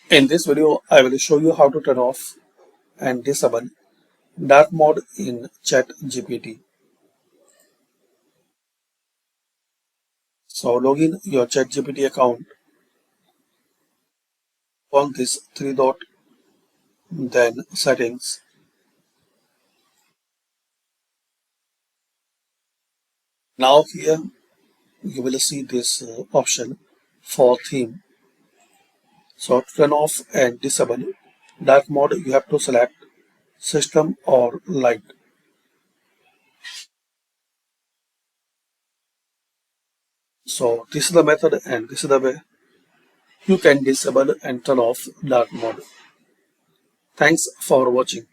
In this video, I will show you how to turn off and disable dark mode in ChatGPT. So log in your ChatGPT account on this three dot, then settings. Now here you will see this option for theme. So to turn off and disable dark mode, you have to select system or light. So this is the method and this is the way you can disable and turn off dark mode. Thanks for watching.